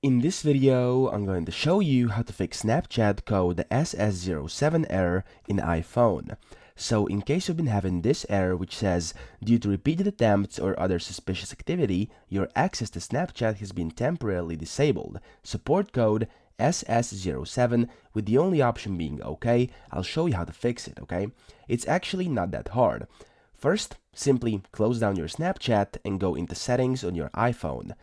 In this video, I'm going to show you how to fix Snapchat code SS07 error in iPhone. So in case you've been having this error which says, due to repeated attempts or other suspicious activity, your access to Snapchat has been temporarily disabled. Support code SS07 with the only option being OK. I'll show you how to fix it, okay? It's actually not that hard. First, simply close down your Snapchat and go into settings on your iPhone.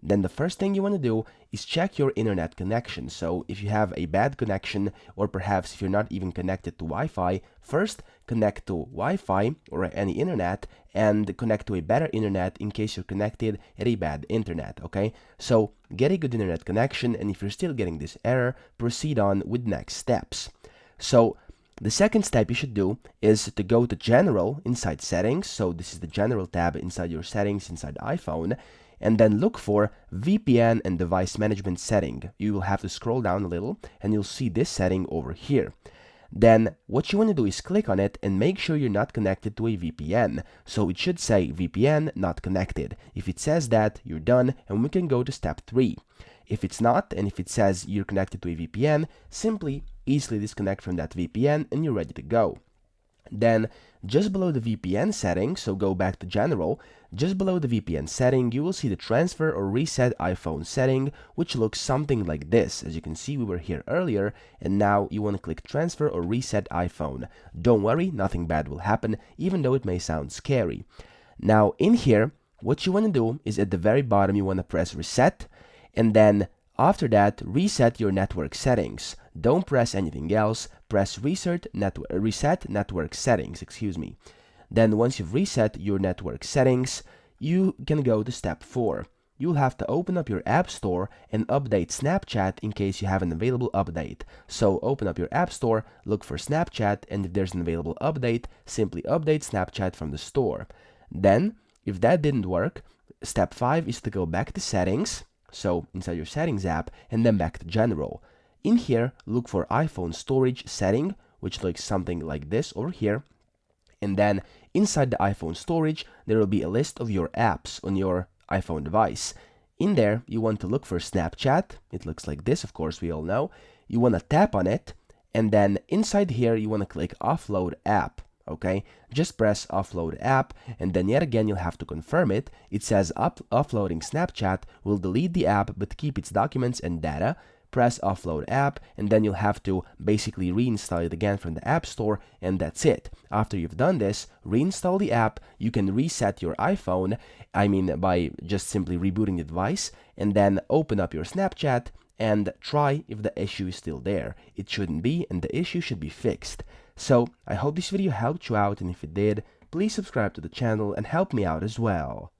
Then the first thing you want to do is check your internet connection. So if you have a bad connection, or perhaps if you're not even connected to Wi-Fi, first connect to Wi-Fi or any internet and connect to a better internet in case you're connected at a bad internet, okay? So get a good internet connection, and if you're still getting this error, proceed on with next steps. So the second step you should do is to go to General inside Settings. So this is the General tab inside your settings inside iPhone, and then look for VPN and Device Management setting. You will have to scroll down a little and you'll see this setting over here. Then what you want to do is click on it and make sure you're not connected to a VPN. So it should say VPN not connected. If it says that, you're done, and we can go to step 3. If it's not, and if it says you're connected to a VPN, simply easily disconnect from that VPN and you're ready to go. Then, just below the VPN setting, so go back to General, just below the VPN setting, you will see the Transfer or Reset iPhone setting, which looks something like this. As you can see, we were here earlier, and now you want to click Transfer or Reset iPhone. Don't worry, nothing bad will happen, even though it may sound scary. Now, in here, what you want to do is at the very bottom, you want to press Reset, and then after that, reset your network settings. Don't press anything else. Press reset network settings, Then once you've reset your network settings, you can go to step 4. You'll have to open up your App Store and update Snapchat in case you have an available update. So open up your App Store, look for Snapchat, and if there's an available update, simply update Snapchat from the store. Then, if that didn't work, step 5 is to go back to Settings. So inside your Settings app, and then back to General. In here, look for iPhone storage setting, which looks something like this over here. And then inside the iPhone storage, there will be a list of your apps on your iPhone device. In there, you want to look for Snapchat. It looks like this, of course, we all know. You want to tap on it, and then inside here, you want to click Offload App. Okay, just press Offload App, and then yet again you'll have to confirm it. It says offloading Snapchat will delete the app but keep its documents and data. Press Offload App, and then you'll have to basically reinstall it again from the App Store, and that's it. After you've done this, reinstall the app. You can reset your iPhone, by just simply rebooting the device, and then open up your Snapchat and try if the issue is still there. It shouldn't be, and the issue should be fixed. So, I hope this video helped you out, and if it did, please subscribe to the channel and help me out as well.